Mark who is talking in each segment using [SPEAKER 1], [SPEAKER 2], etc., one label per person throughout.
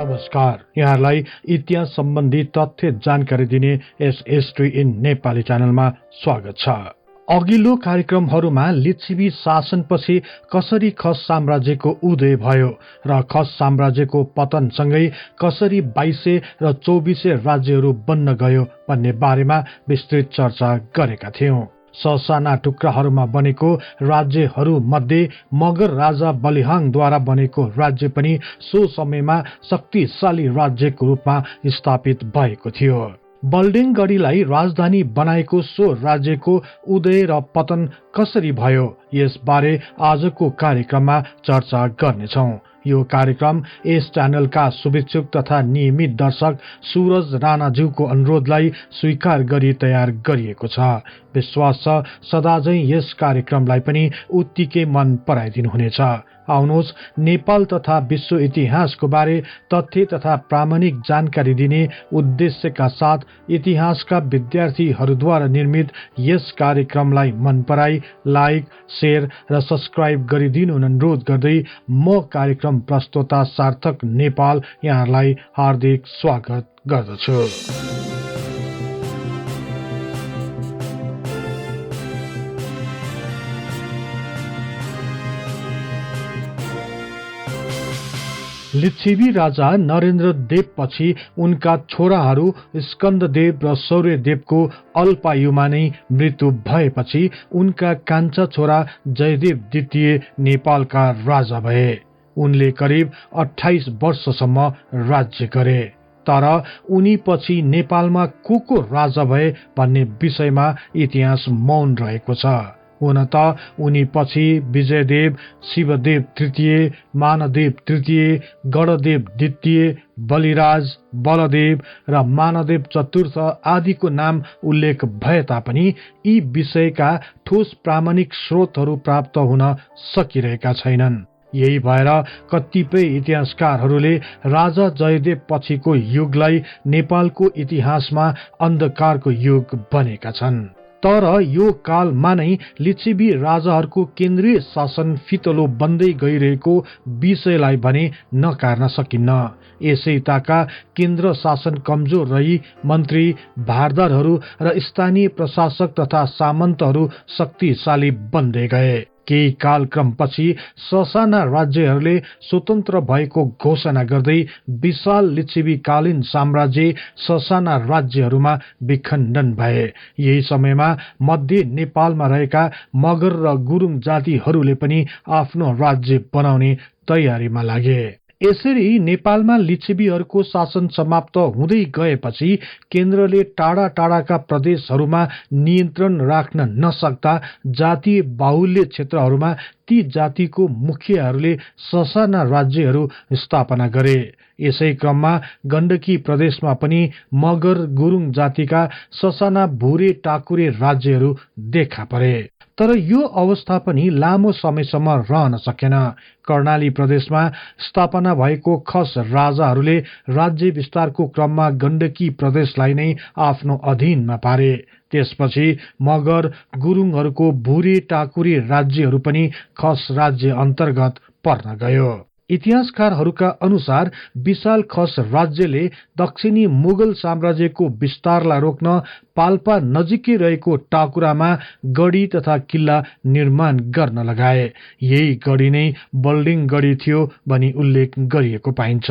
[SPEAKER 1] नमस्कार, यहाँलाई इतिहास सम्बन्धी तथ्य जानकारी दिने यस हिस्ट्री इन नेपाली च्यानलमा स्वागत छ। अघिल्लो कार्यक्रमहरूमा लिच्छवी शासनपछि कसरी खस साम्राज्यको उदय भयो र खस साम्राज्यको पतनसँगै कसरी 2200 र 2400 राज्यहरू बन्न गयो भन्ने बारेमा विस्तृत चर्चा गरेका थियौं। ससाना टुक्राहरूमा बनेको राज्यहरू मध्ये मगर राजा बलिहाङद्वारा बनेको राज्य पनि सो समयमा शक्तिशाली राज्यको रूपमा स्थापित भएको थियो। बल्डेङगढीलाई राजधानी बनाएको सो राज्यको उदय र पतन कसरी भयो यसबारे आजको कार्यक्रममा चर्चा गर्नेछौं। यो कार्यक्रम यस च्यानलका शुभेच्छुक तथा नियमित दर्शक सूरज राणाज्यूको अनुरोधलाई स्वीकार गरी तयार गरिएको छ। विश्वास छ सदाझै यस कार्यक्रमलाई पनि उत्तिकै मन पराइदिनुहुनेछ। आउनुहोस्, नेपाल तथा विश्व इतिहासको बारे तथ्य तथा प्रामाणिक जानकारी दिने उद्देश्यका साथ इतिहासका विद्यार्थीहरूद्वारा निर्मित यस कार्यक्रमलाई मन पराई लाइक, शेयर र सब्स्क्राइब गरिदिनु अनुरोध गर्दै म कार्यक्रम प्रस्तोता सार्थक नेपाल यहाँलाई हार्दिक स्वागत गर्दछु। लिच्छवी राजा नरेन्द्र देव पछि उनका छोराहरू स्कन्ददेव र शौर्यदेवको अल्पायुमा नै मृत्यु भएपछि उनका कान्छा छोरा जयदेव द्वितीय नेपालका राजा भए। उनले करिब 28 वर्षसम्म राज्य गरे। तर उनी पछि नेपालमा को राजा भए भन्ने विषयमा इतिहास मौन रहेको छ। हुन त उनी पछि विजयदेव, शिवदेव तृतीय, मानदेव तृतीय, गणदेव द्वितीय, बलिराज, बलदेव र मानदेव चतुर्थ आदिको नाम उल्लेख भए तापनि यी विषयका ठोस प्रामाणिक स्रोतहरू प्राप्त हुन सकिरहेका छैनन्। यही भएर कतिपय इतिहासकारहरूले राजा जयदेव पछिको युगलाई नेपालको इतिहासमा अन्धकारको युग भनेका छन्। तर यो कालमा नै लिच्छवी राजाहरूको केन्द्रीय शासन फितलो बन्दै गइरहेको विषयलाई भने नकार्न सकिन्न। यसै ताका केन्द्र शासन कमजोर रही मन्त्री, भारदारहरू र स्थानीय प्रशासक तथा सामन्तहरू शक्तिशाली बन्दै गए। केही कालक्रमपछि ससाना राज्यहरूले स्वतन्त्र भएको घोषणा गर्दै विशाल लिच्छवीकालीन साम्राज्य ससाना राज्यहरूमा विखण्डन भए। यही समयमा मध्य नेपालमा रहेका मगर र गुरुङ जातिहरूले पनि आफ्नो राज्य बनाउने तयारीमा लागे। यसरी नेपालमा लिच्छवीहरूको शासन समाप्त हुँदै गएपछि केन्द्रले टाढा टाढाका प्रदेशहरूमा नियन्त्रण राख्न नसक्दा जातीय बाहुल्य क्षेत्रहरूमा ती जातिको मुखियाहरूले ससाना राज्यहरू स्थापना गरे। यसै क्रममा गण्डकी प्रदेशमा पनि मगर गुरुङ जातिका ससाना भुरे टाकुरे राज्यहरू देखा परे। तर यो अवस्था पनि लामो समयसम्म रहन सकेन। कर्णाली प्रदेशमा स्थापना भएको खस राजाहरूले राज्य विस्तारको क्रममा गण्डकी प्रदेशलाई नै आफ्नो अधीनमा पारे। त्यसपछि मगर गुरुङहरूको भुरे टाकुरे राज्यहरू पनि खस राज्य अन्तर्गत पर्न गयो। इतिहासकारहरूका अनुसार विशाल खस राज्यले दक्षिणी मुगल साम्राज्यको विस्तारलाई रोक्न पाल्पा नजिकै रहेको टाकुरामा गढी तथा किल्ला निर्माण गर्न लगाए। यही गढी नै बल्डेङगढी थियो भनी उल्लेख गरिएको पाइन्छ।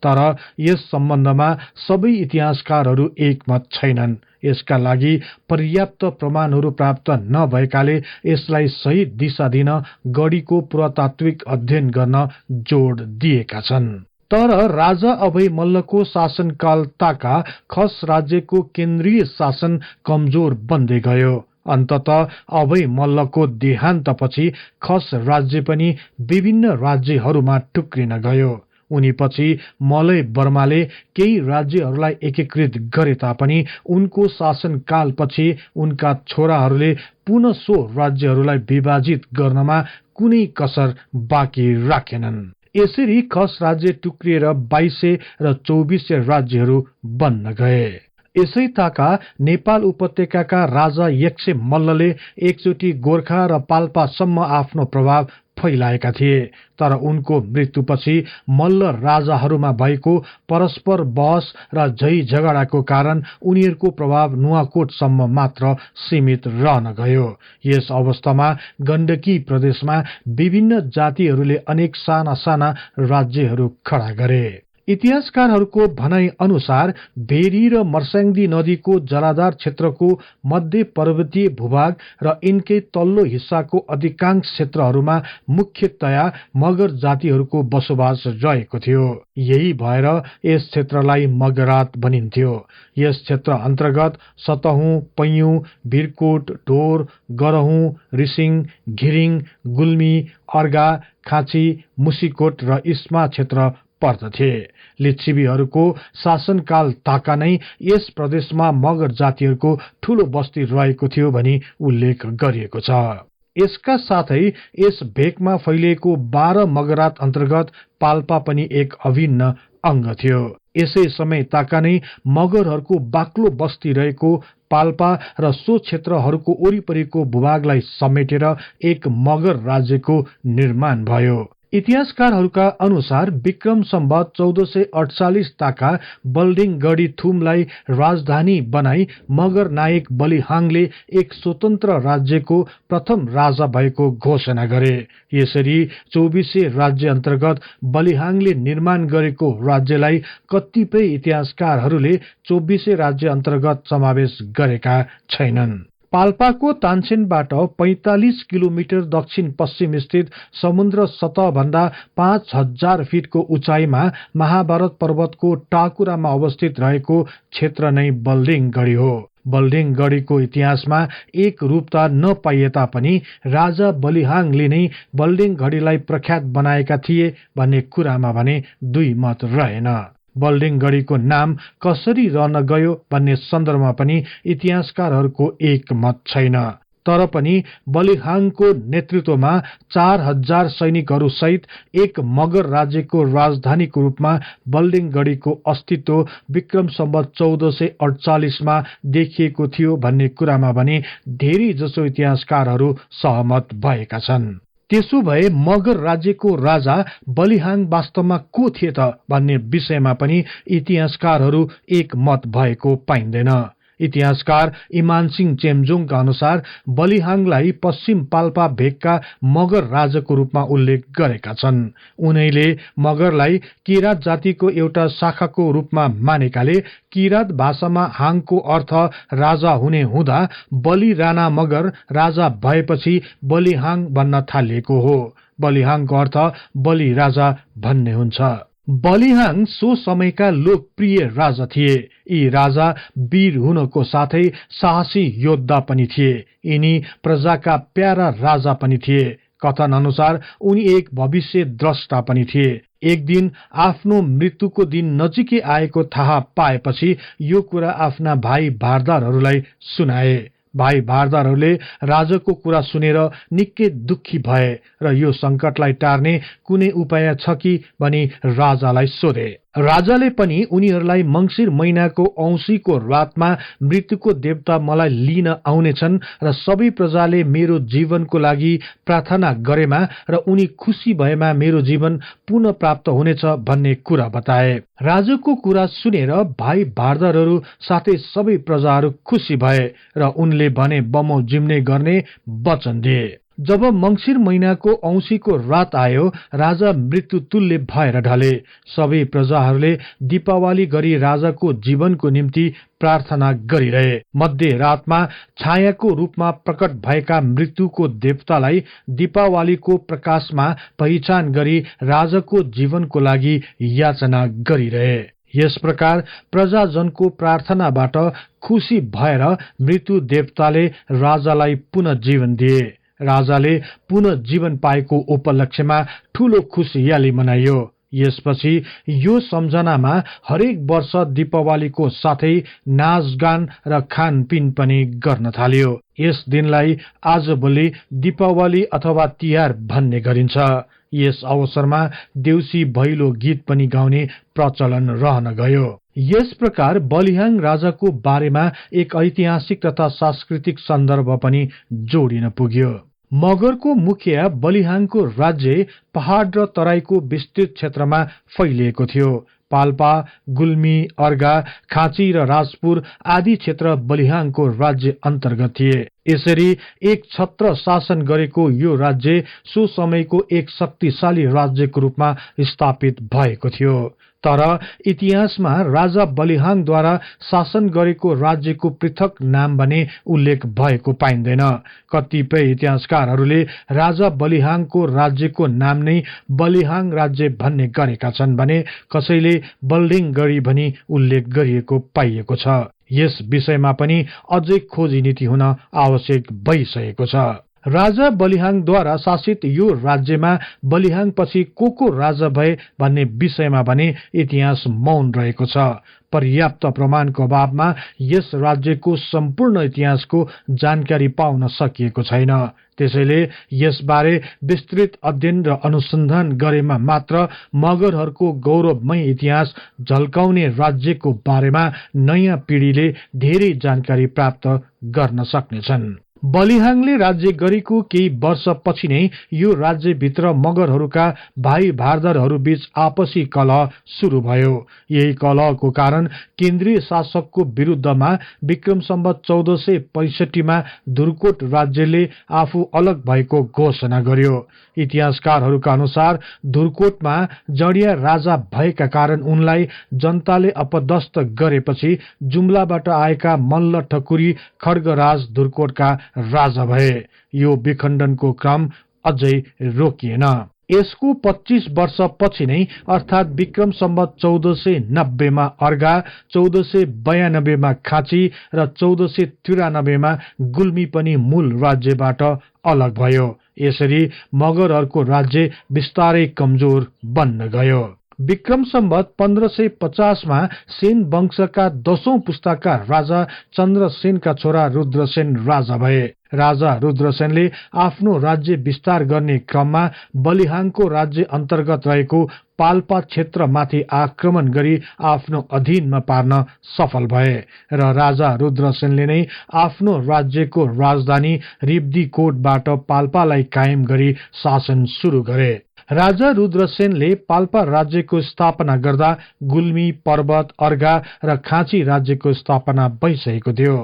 [SPEAKER 1] तर यस सम्बन्धमा सबै इतिहासकारहरू एकमत छैनन्। यसका लागि पर्याप्त प्रमाणहरू प्राप्त नभएकाले यसलाई सही दिशा दिन गढीको पुरातात्विक अध्ययन गर्न जोड दिएका छन्। तर राजा अभय मल्लको शासनकाल ताका खस राज्यको केन्द्रीय शासन कमजोर बन्दै गयो। अन्ततः अभय मल्लको देहान्तपछि खस राज्य पनि विभिन्न राज्यहरूमा टुक्रिन गयो। उनी पछि मलय वर्माले केही राज्यहरूलाई एकीकृत गरे तापनि उनको शासनकालपछि उनका छोराहरूले पुनः सो राज्यहरूलाई विभाजित गर्नमा कुनै कसर बाँकी राखेनन्। यसरी खस राज्य टुक्रिएर 2200 र 2400 राज्यहरू बन्न गए। यसै ताका नेपाल उपत्यकाका राजा यक्से मल्लले एकचोटि गोर्खा र पाल्पासम्म आफ्नो प्रभाव फैलाएका थिए। तर उनको मृत्युपछि मल्ल राजाहरूमा भएको परस्पर बहस र झै झगडाको कारण उनीहरूको प्रभाव नुवाकोटसम्म मात्र सीमित रहन गयो। यस अवस्थामा गण्डकी प्रदेशमा विभिन्न जातिहरूले अनेक साना साना राज्यहरू खडा गरे। इतिहासकारहरूको भनाइ अनुसार भेरी र मर्स्याङ्दी नदीको जलाधार क्षेत्रको मध्य पर्वतीय भूभाग र यिनकै तल्लो हिस्साको अधिकांश क्षेत्रहरूमा मुख्यतया मगर जातिहरूको बसोबास रहेको थियो। यही भएर यस क्षेत्रलाई मगरात भनिन्थ्यो। यस क्षेत्र अन्तर्गत सतहुँ, पैयुँ, भिरकोट, ढोर, गरहुँ, रिसिङ, घिरिङ, गुल्मी, अर्गा, खाँची, मुसिकोट र इस्मा क्षेत्र पर्दथे। लिच्छिवीहरूको शासनकाल ताका नै यस प्रदेशमा मगर जातिहरूको ठूलो बस्ती रहेको थियो भनी उल्लेख गरिएको छ। यसका साथै यस भेकमा फैलिएको 12 मगरात अन्तर्गत पाल्पा पनि एक अभिन्न अंग थियो। यसै समय ताका नै मगरहरूको बाक्लो बस्ती रहेको पाल्पा र सो क्षेत्रहरूको वरिपरिको भूभागलाई समेटेर एक मगर राज्यको निर्माण भयो। इतिहासकारहरूका अनुसार विक्रम सम्वत 1448 ताका बल्डेङगढी थुमलाई राजधानी बनाई मगर नायक बलिहाङले एक स्वतन्त्र राज्यको प्रथम राजा भएको घोषणा गरे। यसरी 2400 राज्य अन्तर्गत बलिहाङले निर्माण गरेको राज्यलाई कतिपय इतिहासकारहरूले 2400 राज्य अन्तर्गत समावेश गरेका छैनन्। पाल्पाको तानसेनबाट 45 किलोमिटर दक्षिण पश्चिम स्थित समुद्र सतह भन्दा 5000 फिटको उचाइमा महाभारत पर्वतको टाकुरामा अवस्थित रहेको क्षेत्र नै बल्डेङगढी हो। बल्डेङगढीको इतिहासमा एक रूपता नपाइए तापनि राजा बलिहाङले नै बल्डेङगढीलाई प्रख्यात बनाएका थिए भन्ने कुरामा भने दुई मत रहेन। बल्डेङगढीको नाम कसरी रहन गयो भन्ने सन्दर्भमा पनि इतिहासकारहरूको एक मत छैन। तर पनि बलिहाङको नेतृत्वमा 4000 सैनिकहरू सहित एक मगर राज्यको राजधानीको रूपमा बल्डेङगढीको अस्तित्व विक्रम सम्वत 1448 मा देखिएको थियो भन्ने कुरामा भने धेरै जसो इतिहासकारहरू सहमत भएका छन्। त्यसो भए मगर राज्यको राजा बलिहाङ वास्तवमा को थिए त भन्ने विषयमा पनि इतिहासकारहरू एक मत भएको पाइँदैन। इतिहासकार इमानसिंह चेम्जोङका अनुसार बलिहाङलाई पश्चिम पाल्पा भेगका मगर राजाको रूपमा उल्लेख गरेका छन्। उनैले मगरलाई किरात जातिको एउटा शाखाको रूपमा मानेकाले किरात भाषामा हाङको अर्थ राजा हुने हुँदा बलि राणा मगर राजा भएपछि बलिहाङ भन्न थालिएको हो। बलिहाङको अर्थ बलि राजा भन्ने हुन्छ। बलिहाङ सो समयका लोकप्रिय राजा थिए। यी राजा वीर हुनको साथै साहसी योद्धा पनि थिए। यिनी प्रजाका प्यारा राजा पनि थिए। कथन अनुसार उनी एक भविष्य द्रष्टा पनि थिए। एक दिन आफ्नो मृत्युको दिन नजिकै आएको थाहा पाएपछि यो कुरा आफ्ना भाइ भारदारहरूलाई सुनाए। भाइ भारदारहरूले राजाको कुरा सुनेर निकै दुखी भए र यो संकटलाई टार्ने कुनै उपाय छ कि भनी राजालाई सोधे। राजाले पनि उनीहरूलाई मंसिर महिनाको औंसीको रातमा मृत्युको देवता मलाई लिन आउनेछन् र सबै प्रजाले मेरो जीवनको लागि प्रार्थना गरेमा र उनी खुशी भएमा मेरो जीवन पुनः प्राप्त हुनेछ भन्ने कुरा बताए। राजाको कुरा सुनेर भाइ भारदारहरू साथै सबै प्रजाहरू खुशी भए र उनले भने बमोजिम गर्ने वचन दिए। जब मंसिर महिनाको औंसीको रात आयो, राजा मृत्यु तुल्य भएर ढले। सबै प्रजाहरूले दीपावली गरी राजाको जीवनको निम्ति प्रार्थना गरिरहे। मध्य रातमा छायाको रूपमा प्रकट भएका मृत्युको देवतालाई दीपावलीको प्रकाशमा पहिचान गरी राजाको जीवनको लागि याचना गरिरहे। यस प्रकार प्रजाजनको प्रार्थनाबाट खुशी भएर मृत्यु देवताले राजालाई पुनः जीवन दिए। राजाले पुनः जीवन पाएको उपलक्ष्यमा ठूलो खुशियाली मनाइयो। यसपछि यो सम्झनामा हरेक वर्ष दीपावलीको साथै नाचगान र खानपिन पनि गर्न थाल्यो। यस दिनलाई आजभोलि दीपावली अथवा तिहार भन्ने गरिन्छ। यस अवसरमा देउसी भैलो गीत पनि गाउने प्रचलन रहन गयो। यस प्रकार बलिहाङ राजाको बारेमा एक ऐतिहासिक तथा सांस्कृतिक सन्दर्भ पनि जोडिन पुग्यो। मगरको मुखिया बलिहाङको राज्य पहाड र तराईको विस्तृत क्षेत्रमा फैलिएको थियो। पाल्पा, गुल्मी, अर्गा, खाँची र राजपुर आदि क्षेत्र बलिहाङको राज्य अन्तर्गत थिए। यसरी एक छत्र शासन गरेको यो राज्य सो समयको एक शक्तिशाली राज्यको रूपमा स्थापित भएको थियो। तर इतिहासमा राजा बलिहाङद्वारा शासन गरेको राज्यको पृथक नाम भने उल्लेख भएको पाइँदैन। कतिपय इतिहासकारहरूले राजा बलिहाङको राज्यको नाम नै बलिहाङ राज्य भन्ने गरेका छन् भने कसैले बल्डेङगढी भनी उल्लेख गरिएको पाइएको छ। यस विषयमा पनि अझै खोजी नीति हुन आवश्यक भइसकेको छ। राजा बलिहाङद्वारा शासित यो राज्यमा बलिहाङपछि को राजा भए भन्ने विषयमा भने इतिहास मौन रहेको छ। पर्याप्त प्रमाणको अभावमा यस राज्यको सम्पूर्ण इतिहासको जानकारी पाउन सकिएको छैन। त्यसैले यसबारे विस्तृत अध्ययन र अनुसन्धान गरेमा मात्र मगरहरूको गौरवमय इतिहास झल्काउने राज्यको बारेमा नयाँ पिढीले धेरै जानकारी प्राप्त गर्न सक्नेछन्। बलिहाङले राज्य गरेको केही वर्षपछि नै यो राज्यभित्र मगरहरूका भाइ भारदारहरू बीच आपसी कलह सुरु भयो। यही कलहको कारण केन्द्रीय शासकको विरुद्धमा विक्रम सम्वत 1465 मा धुर्कोट राज्यले आफू अलग भएको घोषणा गर्यो। इतिहासकारहरूका अनुसार धुर्कोटमा जडिया राजा भएका कारण उनलाई जनताले अपदस्थ गरेपछि जुम्लाबाट आएका मल्ल ठकुरी खड्गराज धुर्कोटका राजा भए। यो विखण्डनको क्रम अझै रोकिएन। यसको 25 वर्षपछि नै अर्थात विक्रम सम्वत 1490 मा अर्गा, 1492 मा खाँची र 1493 मा गुल्मी पनि मूल राज्यबाट अलग भयो। यसरी मगरहरूको राज्य बिस्तारै कमजोर बन्न गयो। विक्रम सम्वत 1550 मा सेन वंशका 10औं पुस्ताका राजा चन्द्रसेनका छोरा रुद्रसेन राजा भए। राजा रुद्रसेनले आफ्नो राज्य विस्तार गर्ने क्रममा बलिहाङको राज्य अन्तर्गत रहेको पाल्पा क्षेत्रमाथि आक्रमण गरी आफ्नो अधीनमा पार्न सफल भए र राजा रुद्रसेनले नै आफ्नो राज्यको राजधानी रिब्दीकोटबाट पाल्पालाई कायम गरी शासन सुरु गरे। राजा रुद्रसेनले पाल्पा राज्यको स्थापना गर्दा गुल्मी, पर्वत, अर्गा र खाँची राज्यको स्थापना भइसकेको थियो।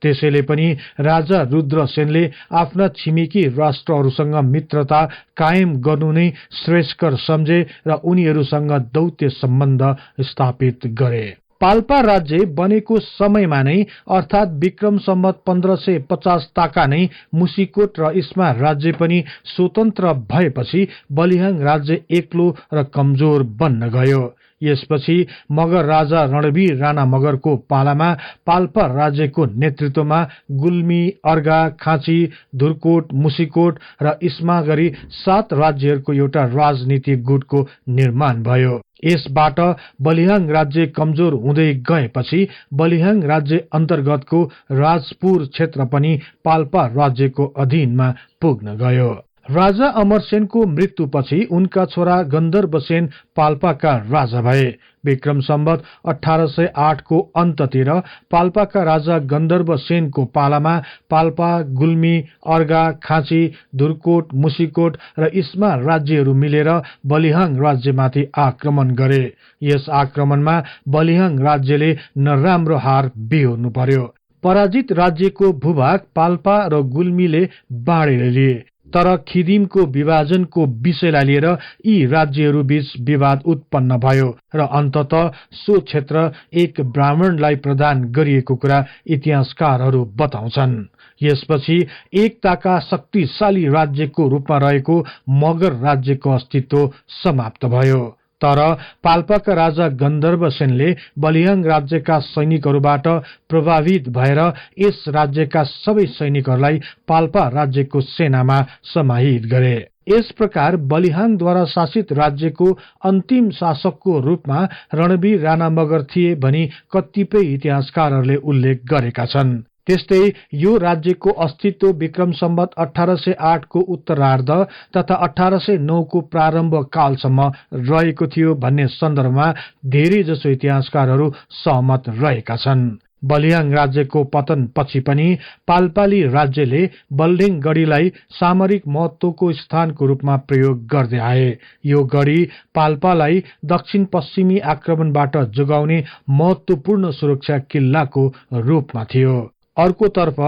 [SPEAKER 1] त्यसैले पनि राजा रुद्रसेनले आफ्ना छिमेकी राष्ट्रहरूसँग मित्रता कायम गर्नु नै श्रेयस्कर सम्झे र उनीहरूसँग दौत्य सम्बन्ध स्थापित गरे। पाल्पा राज्य बनेको समयमा नै अर्थात विक्रम सम्वत 1550 ताका नै मुसिकोट र इस्मा राज्य पनि स्वतन्त्र भएपछि बलिहाङ राज्य एक्लो र कमजोर बन्न गयो। यसपछि मगर राजा रणवीर राणा मगरको पालामा पाल्पा राज्यको नेतृत्वमा गुल्मी, अर्गा, खाँची, धुर्कोट, मुसिकोट र इस्मा गरी 7 राज्यहरूको एउटा राजनीतिक गुटको निर्माण भयो। यसबाट बलिहाङ राज्य कमजोर हुँदै गएपछि बलिहाङ राज्य अन्तर्गतको राजपुर क्षेत्र पनि पाल्पा राज्यको अधीनमा पुग्न गयो। राजा अमरसेनको मृत्युपछि उनका छोरा गन्धर्वसेन पाल्पाका राजा भए। विक्रम सम्वत 1808 को अन्ततिर पाल्पाका राजा गन्धर्वसेनको पालामा पाल्पा, गुल्मी, अर्गा, खाँची, धुर्कोट, मुसिकोट र इस्मा राज्यहरू मिलेर बलिहाङ राज्यमाथि आक्रमण गरे। यस आक्रमणमा बलिहाङ राज्यले नराम्रो हार बिहोर्नु पर्यो। पराजित राज्यको भूभाग पाल्पा र गुल्मीले बाँडेर लिए। तर खिदिमको विभाजनको विषयलाई लिएर यी राज्यहरू बीच विवाद उत्पन्न भयो र अन्ततः सो क्षेत्र एक ब्राह्मणलाई प्रदान गरिएको कुरा इतिहासकारहरू बताउँछन्। यसपछि एकताका शक्तिशाली राज्यको रूपमा रहेको मगर राज्यको अस्तित्व समाप्त भयो। तर पाल्पाका राजा गन्धर्वसेनले बलिहाङ राज्यका सैनिकहरूबाट प्रभावित भएर यस राज्यका सबै सैनिकहरूलाई पाल्पा राज्यको सेनामा समाहित गरे। यस प्रकार बलिहाङद्वारा शासित राज्यको अन्तिम शासकको रूपमा रणवीर राणा मगर थिए भनी कतिपय इतिहासकारहरूले उल्लेख गरेका छन्। त्यस्तै यो राज्यको अस्तित्व विक्रम सम्वत 1808 को उत्तरार्ध तथा 1809 को प्रारम्भ कालसम्म रहेको थियो भन्ने सन्दर्भमा धेरै जसो इतिहासकारहरू सहमत रहेका छन्। बलियाङ राज्यको पतन पछि पनि पाल्पाली राज्यले बल्डेङ गढीलाई सामरिक महत्वको स्थानको रूपमा प्रयोग गर्दै आए। यो गढी पाल्पालाई दक्षिण पश्चिमी आक्रमणबाट जोगाउने महत्वपूर्ण सुरक्षा किल्लाको रूपमा थियो। अर्कोतर्फ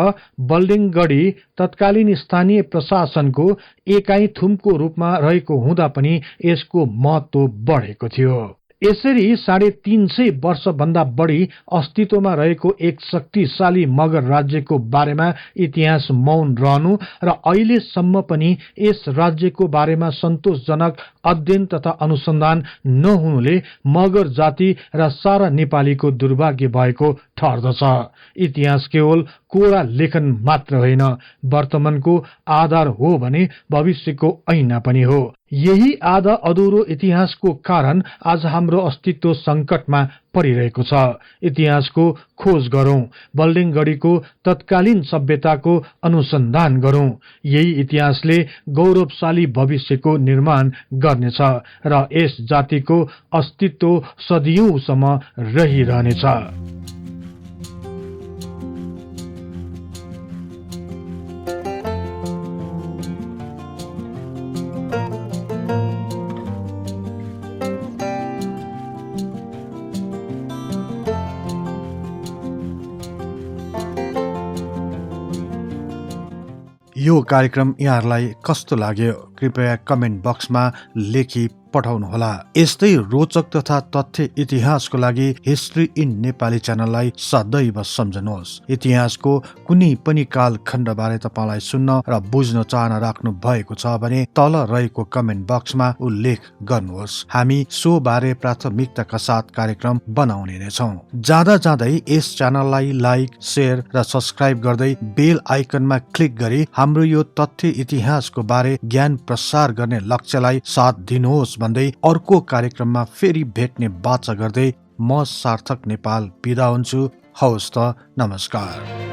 [SPEAKER 1] बल्डेङ गढी तत्कालीन स्थानीय प्रशासनको एकाइ थुमको रूपमा रहेको हुँदा पनि यसको महत्व बढेको थियो। यसरी 350 वर्षभन्दा बढी अस्तित्वमा रहेको एक शक्तिशाली मगर राज्यको बारेमा इतिहास मौन रहनु र अहिलेसम्म पनि यस राज्यको बारेमा सन्तोषजनक अध्ययन तथा अनुसन्धान नहुनुले मगर जाति र सारा नेपालीको दुर्भाग्य भएको ठहर्दछ। इतिहास केवल कोडा लेखन मात्र होइन, वर्तमानको आधार हो भने भविष्यको ऐना पनि हो। यही आधा अधुरो इतिहासको कारण आज हाम्रो अस्तित्व संकटमा परिरहेको छ। इतिहासको खोज गरौं, बल्डेङ गढीको तत्कालीन सभ्यताको अनुसन्धान गरौं। यही इतिहासले गौरवशाली भविष्यको निर्माण गर्नेछ र यस जातिको अस्तित्व सदियौंसम्म रहिरहनेछ।
[SPEAKER 2] यो कार्यक्रम यहाँहरूलाई कस्तो लाग्यो कृपया कमेन्ट बक्समा लेखी पठाउनुहोला। यस्तै रोचक तथा तथ्य इतिहासको लागि हिस्ट्री इन नेपाली च्यानललाई सदैव सम्झनुहोस्। इतिहासको कुनै पनि कालखण्डबारे तपाईलाई सुन्न र बुझ्न चाहना राख्नु भएको छ भने तल रहेको कमेन्ट बक्समा उल्लेख गर्नुहोस्। हामी सो बारे प्राथमिकताका साथ कार्यक्रम बनाउने नै छौं। जाँदा जाँदै यस च्यानललाई लाइक, शेयर र सब्स्क्राइब गर्दै बेल आइकनमा क्लिक गरी हाम्रो यो तथ्य इतिहासको बारे ज्ञान प्रसार गर्ने लक्ष्यलाई साथ दिनुहोस् भन्दै अर्को कार्यक्रममा फेरि भेट्ने बाचा गर्दै म सार्थक नेपाल बिदा हुन्छु। हवस् त, नमस्कार।